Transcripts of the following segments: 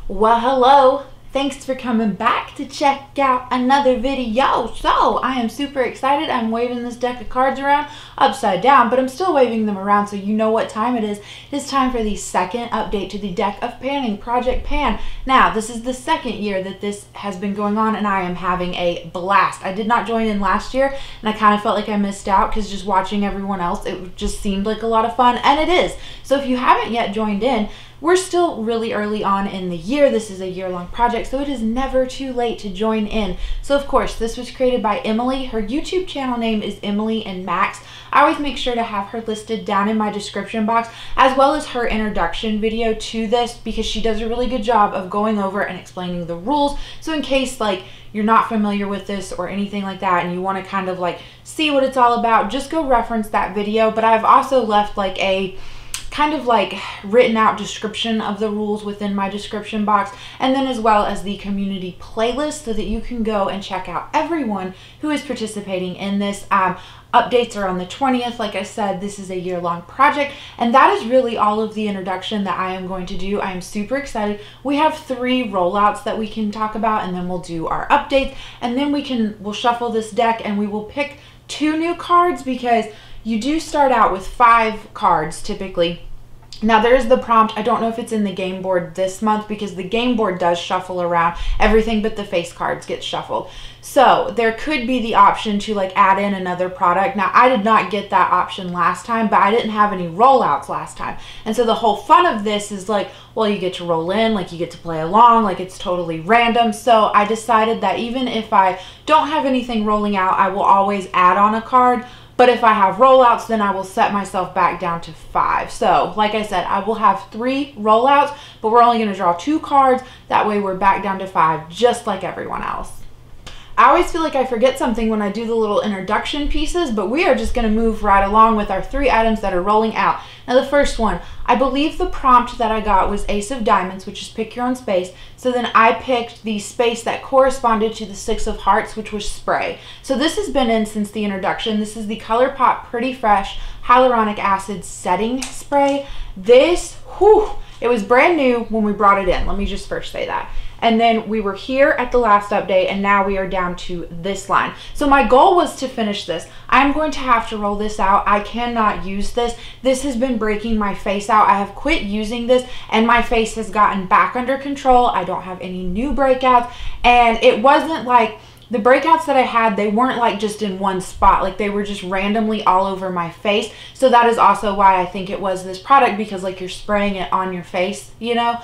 Well, hello. Thanks for coming back to check out another video. So, I am super excited. I'm waving this deck of cards around upside down, but I'm still waving them around so you know what time it is. It is time for the second update to the Deck of Panning, Project Pan. Now, this is the second year that this has been going on, and I am having a blast. I did not join in last year, and I kind of felt like I missed out because just watching everyone else, it just seemed like a lot of fun, and it is. So if you haven't yet joined in, we're still really early on in the year. This is a year-long project, so it is never too late to join in. So of course, this was created by Emily. Her YouTube channel name is emilynmax. I always make sure to have her listed down in my description box, as well as her introduction video to this, because she does a really good job of going over and explaining the rules. So in case like you're not familiar with this or anything like that and you want to kind of like see what it's all about, just go reference that video. But I've also left like a kind of like written out description of the rules within my description box, and then as well as the community playlist so that you can go and check out everyone who is participating in this. Updates are on the 20th. Like I said, this is a year-long project, and that is really all of the introduction that I am going to do. I am super excited. We have 3 rollouts that we can talk about, and then we'll do our updates, and then we'll shuffle this deck and we will pick 2 new cards, because you do start out with 5 cards typically. Now there's the prompt. I don't know if it's in the game board this month, because the game board does shuffle around. Everything but the face cards get shuffled. So there could be the option to like add in another product. Now I did not get that option last time, but I didn't have any rollouts last time. And so the whole fun of this is like, well, you get to roll in, like you get to play along, like it's totally random. So I decided that even if I don't have anything rolling out, I will always add on a card. But if I have rollouts, then I will set myself back down to 5. So, like I said, I will have 3 rollouts, but we're only going to draw 2 cards. That way we're back down to 5, just like everyone else. I always feel like I forget something when I do the little introduction pieces, but we are just going to move right along with our 3 items that are rolling out. Now the first one, I believe the prompt that I got was Ace of Diamonds, which is pick your own space. So then I picked the space that corresponded to the 6 of Hearts, which was spray. So this has been in since the introduction. This is the ColourPop Pretty Fresh Hyaluronic Acid Setting Spray. This, it was brand new when we brought it in. Let me just first say that. And then we were here at the last update, and now we are down to this line. So my goal was to finish this. I'm going to have to roll this out. I cannot use this. This has been breaking my face out. I have quit using this, and my face has gotten back under control. I don't have any new breakouts, and it wasn't like the breakouts that I had, they weren't like just in one spot, like they were just randomly all over my face. So that is also why I think it was this product, because like you're spraying it on your face, you know.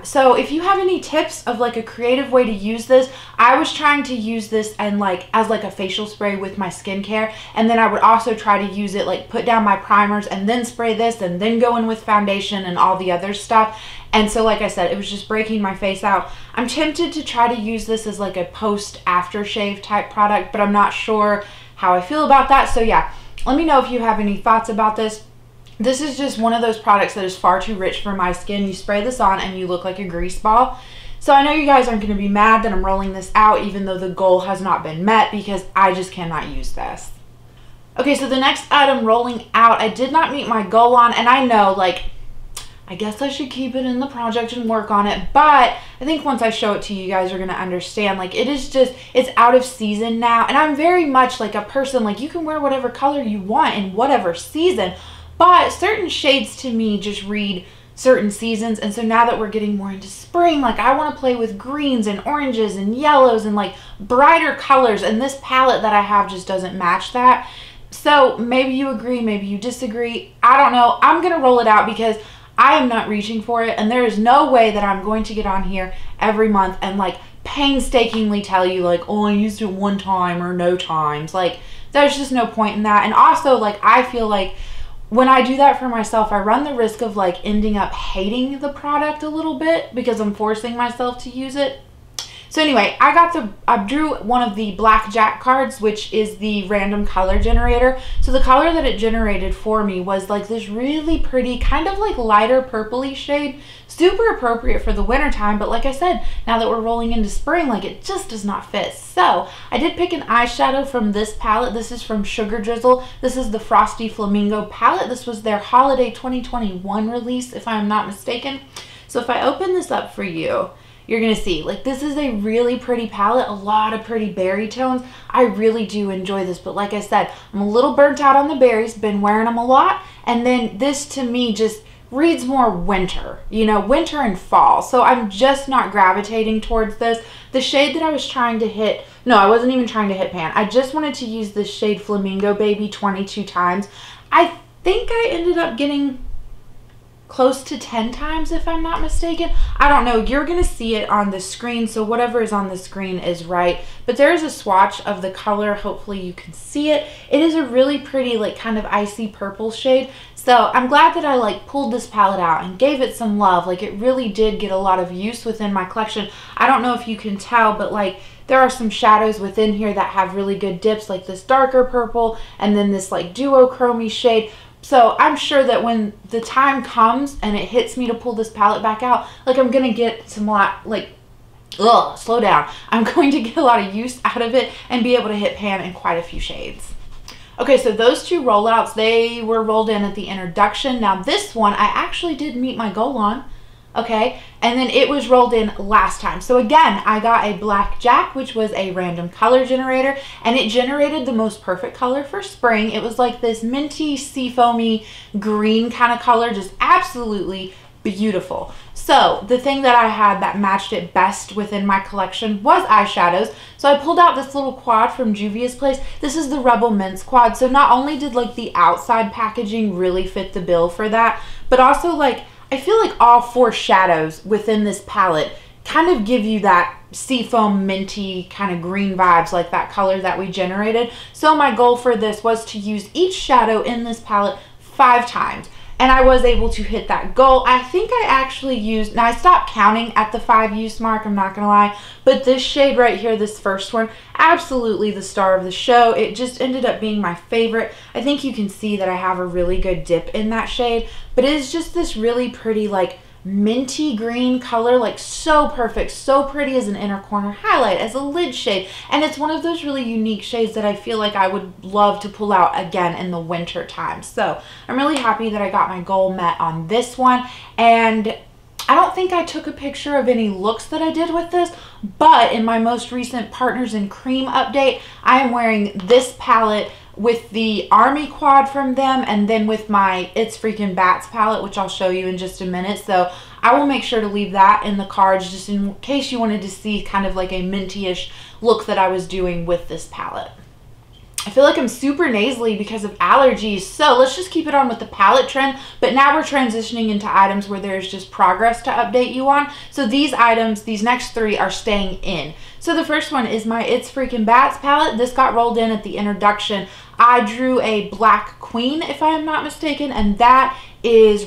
So if you have any tips of like a creative way to use this, I was trying to use this and like as like a facial spray with my skincare, and then I would also try to use it like put down my primers and then spray this and then go in with foundation and all the other stuff. And so like I said, it was just breaking my face out. I'm tempted to try to use this as like a post aftershave type product, but I'm not sure how I feel about that. So yeah, let me know if you have any thoughts about this. This is just one of those products that is far too rich for my skin. You spray this on and you look like a grease ball. So I know you guys aren't going to be mad that I'm rolling this out, even though the goal has not been met, because I just cannot use this. Okay, so the next item rolling out, I did not meet my goal on, and I know, like, I guess I should keep it in the project and work on it, but I think once I show it to you, you guys are going to understand. Like, it is just, it's out of season now, and I'm very much like a person, like, you can wear whatever color you want in whatever season. But certain shades to me just read certain seasons, and so now that we're getting more into spring, like I want to play with greens and oranges and yellows and like brighter colors, and this palette that I have just doesn't match that. So maybe you agree, maybe you disagree. I don't know. I'm going to roll it out because I am not reaching for it, and there is no way that I'm going to get on here every month and like painstakingly tell you like, oh, I used it one time or no times. Like there's just no point in that. And also like I feel like when I do that for myself, I run the risk of like ending up hating the product a little bit because I'm forcing myself to use it. So anyway, I drew one of the blackjack cards, which is the random color generator. So the color that it generated for me was like this really pretty, kind of like lighter purpley shade. Super appropriate for the winter time, but like I said, now that we're rolling into spring, like it just does not fit. So I did pick an eyeshadow from this palette. This is from Sugar Drizzle. This is the Frosty Flamingo palette. This was their holiday 2021 release, if I'm not mistaken. So if I open this up for you, you're gonna see, like, this is a really pretty palette, a lot of pretty berry tones. I really do enjoy this, but like I said, I'm a little burnt out on the berries, been wearing them a lot, and then this to me just reads more winter, you know, winter and fall. So I'm just not gravitating towards this. The shade that I was trying to hit, no, I wasn't even trying to hit pan. I just wanted to use this shade Flamingo Baby 22 times. I think I ended up getting close to 10 times if I'm not mistaken. I don't know, you're gonna see it on the screen, so whatever is on the screen is right. But there's a swatch of the color, hopefully you can see it. It is a really pretty, like, kind of icy purple shade. So I'm glad that I like pulled this palette out and gave it some love. Like, it really did get a lot of use within my collection. I don't know if you can tell, but like there are some shadows within here that have really good dips, like this darker purple and then this like duochrome shade. So I'm sure that when the time comes and it hits me to pull this palette back out, like I'm gonna get some slow down. I'm going to get a lot of use out of it and be able to hit pan in quite a few shades. Okay, so those two rollouts, they were rolled in at the introduction. Now this one, I actually did meet my goal on, okay? And then it was rolled in last time. So again, I got a Blackjack, which was a random color generator, and it generated the most perfect color for spring. It was like this minty, seafoamy green kind of color, just absolutely beautiful. So the thing that I had that matched it best within my collection was eyeshadows. So I pulled out this little quad from Juvia's Place. This is the Rebel Mints quad. So not only did like the outside packaging really fit the bill for that, but also like I feel like all four shadows within this palette kind of give you that seafoam minty kind of green vibes, like that color that we generated. So my goal for this was to use each shadow in this palette 5 times. And I was able to hit that goal. I think I actually used, now I stopped counting at the 5 use mark, I'm not gonna lie, but this shade right here, this first one, absolutely the star of the show. It just ended up being my favorite. I think you can see that I have a really good dip in that shade, but it is just this really pretty, like, minty green color, like so perfect, so pretty as an inner corner highlight, as a lid shade, and it's one of those really unique shades that I feel like I would love to pull out again in the winter time. So I'm really happy that I got my goal met on this one, and I don't think I took a picture of any looks that I did with this, but in my most recent Partners in Cream update, I am wearing this palette with the Army quad from them, and then with my It's Freaking Bats palette, which I'll show you in just a minute. So I will make sure to leave that in the cards just in case you wanted to see kind of like a minty-ish look that I was doing with this palette. I feel like I'm super nasally because of allergies, so let's just keep it on with the palette trend, but now we're transitioning into items where there's just progress to update you on. So these items, these next 3 are staying in. So the first one is my It's Freaking Bats palette. This got rolled in at the introduction. I drew a Black Queen, if I am not mistaken, and that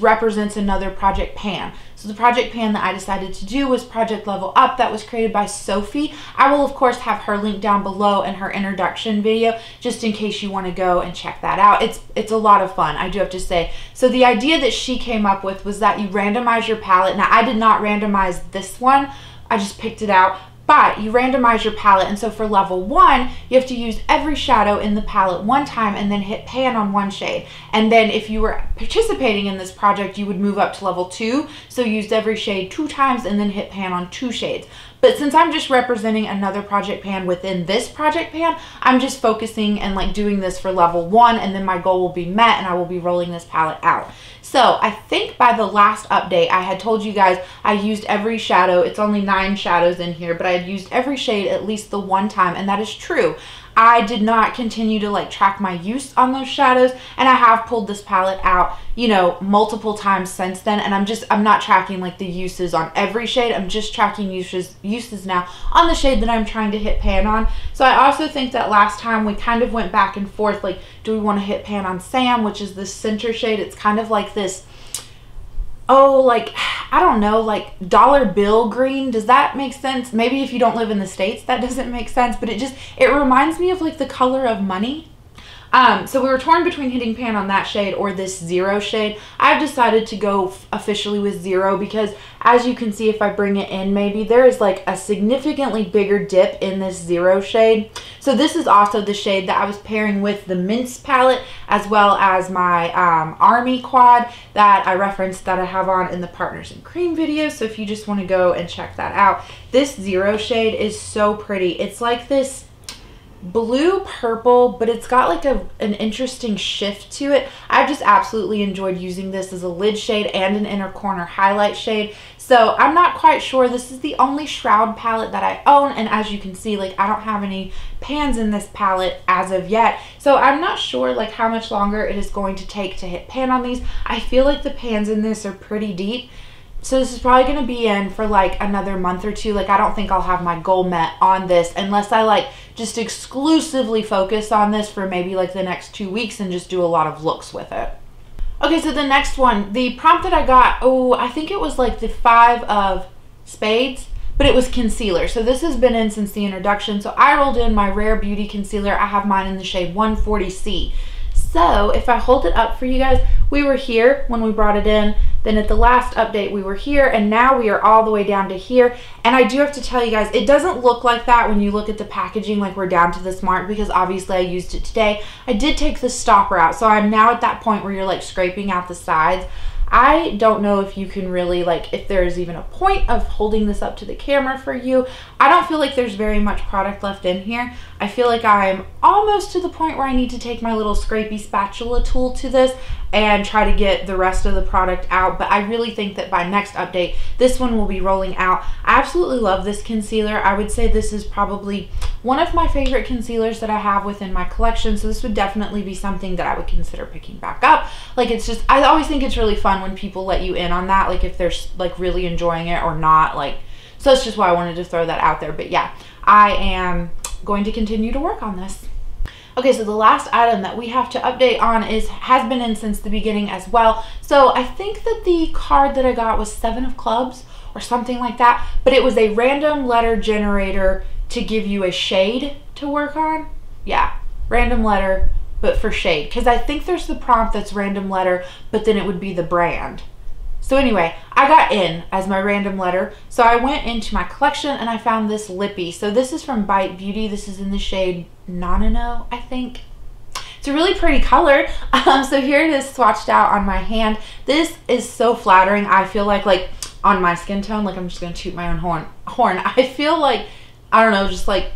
represents another Project Pan. So the Project Pan that I decided to do was Project Level Up, that was created by Sophie. I will of course have her link down below in her introduction video, just in case you want to go and check that out. It's a lot of fun, I do have to say. So the idea that she came up with was that you randomize your palette. Now I did not randomize this one, I just picked it out. But you randomize your palette, and so for level 1, you have to use every shadow in the palette 1 time and then hit pan on 1 shade. And then if you were participating in this project, you would move up to level 2, so used every shade 2 times and then hit pan on 2 shades. But since I'm just representing another Project Pan within this Project Pan, I'm just focusing and like doing this for level 1, and then my goal will be met and I will be rolling this palette out. So I think by the last update, I had told you guys I used every shadow. It's only 9 shadows in here, but I had used every shade at least the 1 time, and that is true. I did not continue to like track my use on those shadows, and I have pulled this palette out, you know, multiple times since then, and I'm not tracking like the uses on every shade. I'm just tracking uses now on the shade that I'm trying to hit pan on. So I also think that last time we kind of went back and forth, like, do we want to hit pan on Sam, which is this center shade? It's kind of like this, oh, like, I don't know, like dollar bill green. Does that make sense? Maybe if you don't live in the States, that doesn't make sense, but it reminds me of like the color of money. So we were torn between hitting pan on that shade or this 0 shade. I've decided to go officially with 0 because as you can see, if I bring it in, maybe there is like a significantly bigger dip in this 0 shade. So this is also the shade that I was pairing with the Mince palette, as well as my Army quad that I referenced that I have on in the Partners in Cream video. So if you just want to go and check that out, this 0 shade is so pretty. It's like this blue purple, but it's got like an interesting shift to it. I've just absolutely enjoyed using this as a lid shade and an inner corner highlight shade. So I'm not quite sure. This is the only Shroud palette that I own, and as you can see, like I don't have any pans in this palette as of yet. So I'm not sure like how much longer it is going to take to hit pan on these. I feel like the pans in this are pretty deep. So this is probably going to be in for like another month or two. Like I don't think I'll have my goal met on this unless I like just exclusively focus on this for maybe like the next 2 weeks and just do a lot of looks with it. Okay, so the next one, the prompt that I got, oh, I think it was like the 5 of Spades, but it was concealer. So this has been in since the introduction. So I rolled in my Rare Beauty concealer. I have mine in the shade 140C. So if I hold it up for you guys, we were here when we brought it in, then at the last update we were here, and now we are all the way down to here. And I do have to tell you guys, it doesn't look like that when you look at the packaging, like we're down to this mark, because obviously I used it today. I did take the stopper out, so I'm now at that point where you're like scraping out the sides. I don't know if you can really, like, if there's even a point of holding this up to the camera for you. I don't feel like there's very much product left in here. I feel like I'm almost to the point where I need to take my little scrapey spatula tool to this and try to get the rest of the product out. But I really think that by next update, this one will be rolling out. I absolutely love this concealer. I would say this is probably one of my favorite concealers that I have within my collection. So this would definitely be something that I would consider picking back up. Like, it's just, I always think it's really fun when people let you in on that, like if they're like really enjoying it or not. Like, so that's just why I wanted to throw that out there. But yeah, I am going to continue to work on this. Okay, so the last item that we have to update on has been in since the beginning as well. So I think that the card that I got was 7 of Clubs or something like that, but it was a random letter generator to give you a shade to work on. Yeah, random letter, but for shade, because I think there's the prompt that's random letter, but then it would be the brand. So anyway, I got in as my random letter. So I went into my collection and I found this lippy. So this is from Bite Beauty. This is in the shade Nonino, I think. It's a really pretty color. So here it is swatched out on my hand. This is so flattering. I feel like on my skin tone, like I'm just gonna toot my own horn. I feel like, I don't know, just like,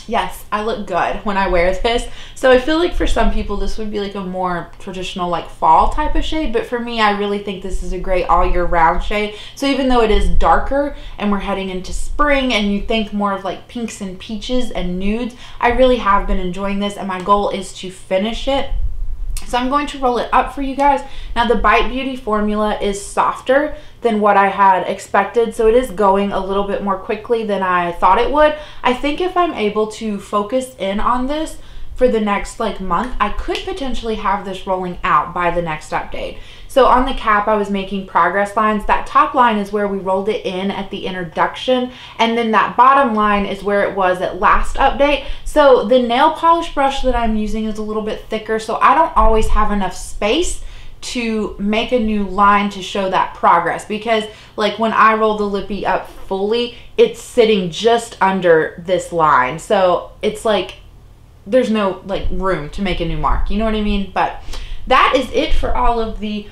yes, I look good when I wear this. So I feel like for some people this would be like a more traditional like fall type of shade, but for me, I really think this is a great all year round shade. So even though it is darker and we're heading into spring and you think more of like pinks and peaches and nudes, I really have been enjoying this, and my goal is to finish it. So I'm going to roll it up for you guys. Now the Bite Beauty formula is softer than what I had expected, so it is going a little bit more quickly than I thought it would. I think if I'm able to focus in on this for the next like month, I could potentially have this rolling out by the next update. So on the cap, I was making progress lines. That top line is where we rolled it in at the introduction, and then that bottom line is where it was at last update. So the nail polish brush that I'm using is a little bit thicker, so I don't always have enough space to make a new line to show that progress, because like when I roll the lippy up fully, it's sitting just under this line. So it's like there's no like room to make a new mark, you know what I mean? But that is it for all of the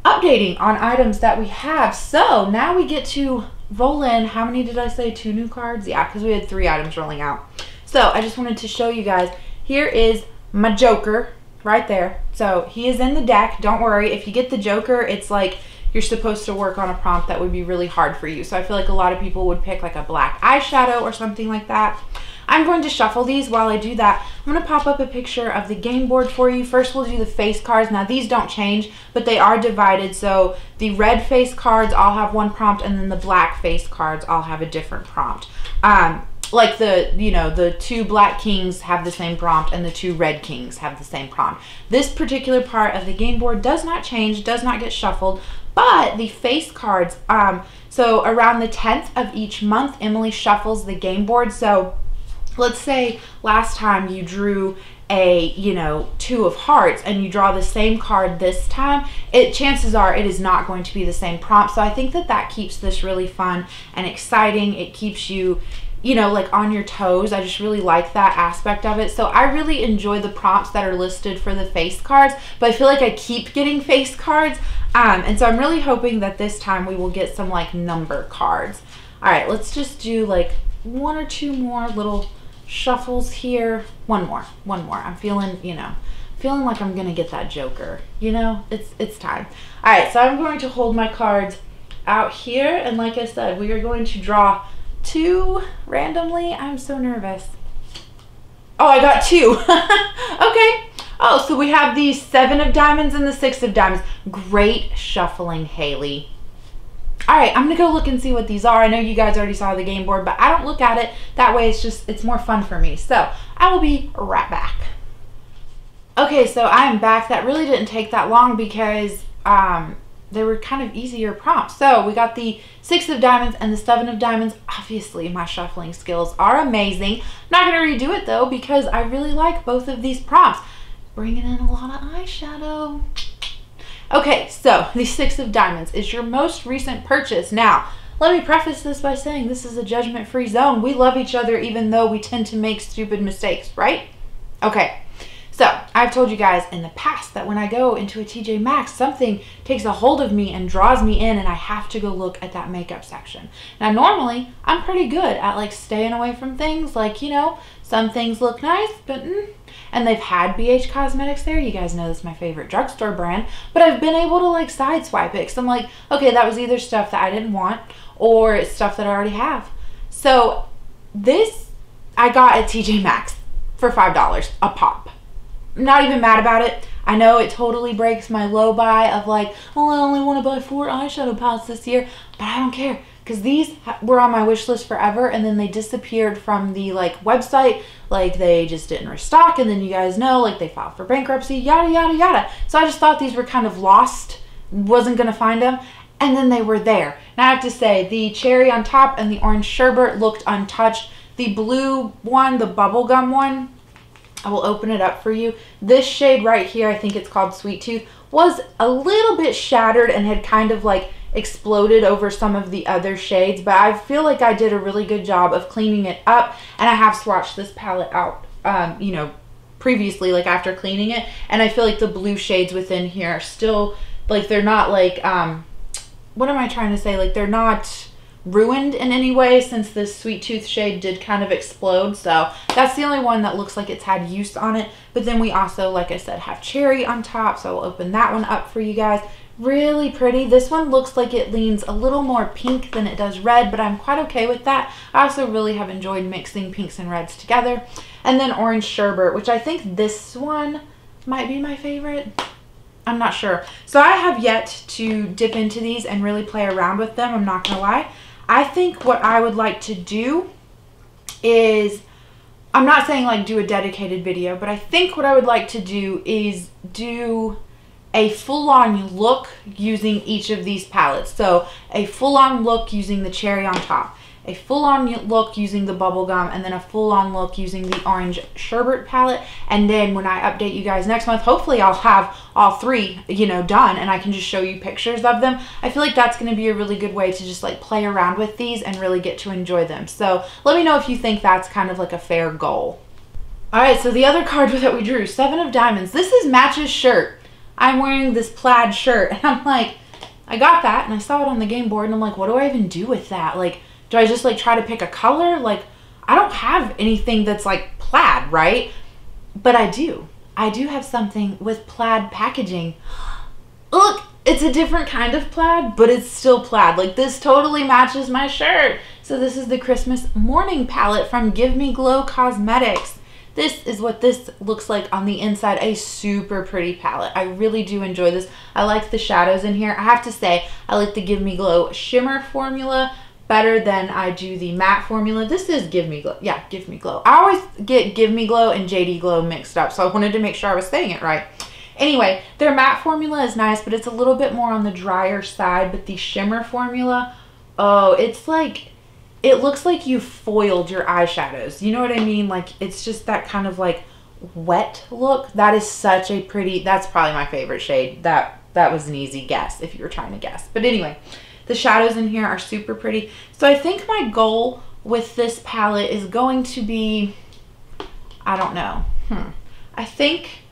updating on items that we have. So now we get to roll in, how many did I say? 2 new cards? Yeah, because we had 3 items rolling out. So I just wanted to show you guys, here is my Joker right there. So he is in the deck. Don't worry, if you get the Joker, it's like you're supposed to work on a prompt that would be really hard for you. So I feel like a lot of people would pick like a black eyeshadow or something like that. I'm going to shuffle these. While I do that, I'm going to pop up a picture of the game board for you. First, we'll do the face cards. Now, these don't change, but they are divided. So the red face cards all have one prompt, and then the black face cards all have a different prompt. Like the 2 black kings have the same prompt, and the 2 red kings have the same prompt. This particular part of the game board does not change, does not get shuffled, but the face cards, so around the 10th of each month, Emily shuffles the game board. So let's say last time you drew a, you know, 2 of hearts and you draw the same card this time, chances are it is not going to be the same prompt. So I think that that keeps this really fun and exciting. It keeps you, you know, like on your toes. I just really like that aspect of it. So I really enjoy the prompts that are listed for the face cards, but I feel like I keep getting face cards. And so I'm really hoping that this time we will get some like number cards. All right, let's just do like 1 or 2 more little shuffles here. One more. I'm feeling, you know, feeling like I'm gonna get that joker, you know. It's time. All right, so I'm going to hold my cards out here, and like I said, we are going to draw 2 randomly. I'm so nervous. Oh, I got 2. Okay. Oh, so we have the 7 of diamonds and the 6 of diamonds. Great shuffling, Haley. All right, I'm gonna go look and see what these are. I know you guys already saw the game board, but I don't look at it. That way it's more fun for me. So I will be right back. Okay, so I am back. That really didn't take that long because they were kind of easier prompts. So we got the 6 of diamonds and the 7 of diamonds. Obviously, my shuffling skills are amazing. Not gonna redo it though because I really like both of these prompts. Bringing in a lot of eyeshadow. Okay, so the 6 of diamonds is your most recent purchase. Now, let me preface this by saying this is a judgment-free zone. We love each other even though we tend to make stupid mistakes, right? Okay, so I've told you guys in the past that when I go into a TJ Maxx, something takes a hold of me and draws me in and I have to go look at that makeup section. Now, normally, I'm pretty good at like staying away from things like, you know, some things look nice, but and they've had BH Cosmetics there. You guys know this is my favorite drugstore brand, but I've been able to like sideswipe it because I'm like, okay, that was either stuff that I didn't want or it's stuff that I already have. So this I got at TJ Maxx for $5 a pop. I'm not even mad about it. I know it totally breaks my low buy of like, oh, I only want to buy 4 eyeshadow palettes this year, but I don't care because these were on my wish list forever and then they disappeared from the like website. Like they just didn't restock, and then you guys know like they filed for bankruptcy, yada yada yada. So I just thought these were kind of lost, wasn't gonna find them, and then they were there. Now I have to say the cherry on top and the orange sherbet looked untouched. The blue one, the bubblegum one, I will open it up for you. This shade right here, I think it's called Sweet Tooth, was a little bit shattered and had kind of like exploded over some of the other shades, but I feel like I did a really good job of cleaning it up, and I have swatched this palette out you know, previously, like after cleaning it, and I feel like the blue shades within here are still like, they're not like what am I trying to say, like they're not ruined in any way since this Sweet Tooth shade did kind of explode. So that's the only one that looks like it's had use on it. But then we also, like I said, have cherry on top, so I'll open that one up for you guys. Really pretty. This one looks like it leans a little more pink than it does red, but I'm quite okay with that. I also really have enjoyed mixing pinks and reds together. And then orange sherbet, which I think this one might be my favorite. I'm not sure. So I have yet to dip into these and really play around with them. I'm not gonna lie. I think what I would like to do is, I'm not saying like do a dedicated video, but I think what I would like to do is do a full-on look using each of these palettes. So a full-on look using the cherry on top, a full-on look using the bubblegum, and then a full-on look using the orange sherbet palette. And then when I update you guys next month, hopefully I'll have all 3, you know, done, and I can just show you pictures of them. I feel like that's going to be a really good way to just like play around with these and really get to enjoy them. So let me know if you think that's kind of like a fair goal. All right, so the other card that we drew, 7 of diamonds. This is Match's shirt. I'm wearing this plaid shirt, and I'm like, I got that, and I saw it on the game board, and I'm like, what do I even do with that? Like, do I just like try to pick a color? Like, I don't have anything that's like plaid, right? But I do have something with plaid packaging. Look, it's a different kind of plaid, but it's still plaid. Like, this totally matches my shirt. So this is the Christmas morning palette from Give Me Glow Cosmetics. This is what this looks like on the inside. A super pretty palette. I really do enjoy this. I like the shadows in here. I have to say, I like the Give Me Glow shimmer formula better than I do the matte formula. This is Give Me Glow. Yeah, Give Me Glow. I always get Give Me Glow and JD Glow mixed up, so I wanted to make sure I was saying it right. Anyway, their matte formula is nice, but it's a little bit more on the drier side. But the shimmer formula, oh, it's like, it looks like you foiled your eyeshadows. You know what I mean? Like, it's just that kind of like wet look. That is such a pretty, that's probably my favorite shade. That was an easy guess if you were trying to guess. But anyway, the shadows in here are super pretty. So I think my goal with this palette is going to be, I don't know. I think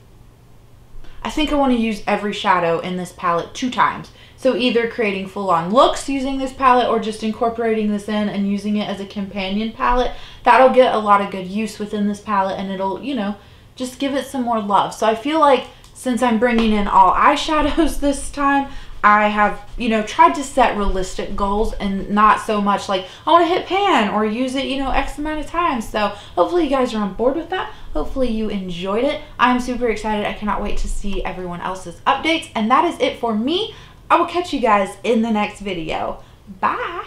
I want to use every shadow in this palette 2 times. So either creating full-on looks using this palette or just incorporating this in and using it as a companion palette. That'll get a lot of good use within this palette, and it'll, you know, just give it some more love. So I feel like since I'm bringing in all eyeshadows this time, I have, you know, tried to set realistic goals and not so much like I want to hit pan or use it, you know, X amount of times. So hopefully you guys are on board with that. Hopefully you enjoyed it. I'm super excited. I cannot wait to see everyone else's updates. And that is it for me. I will catch you guys in the next video. Bye.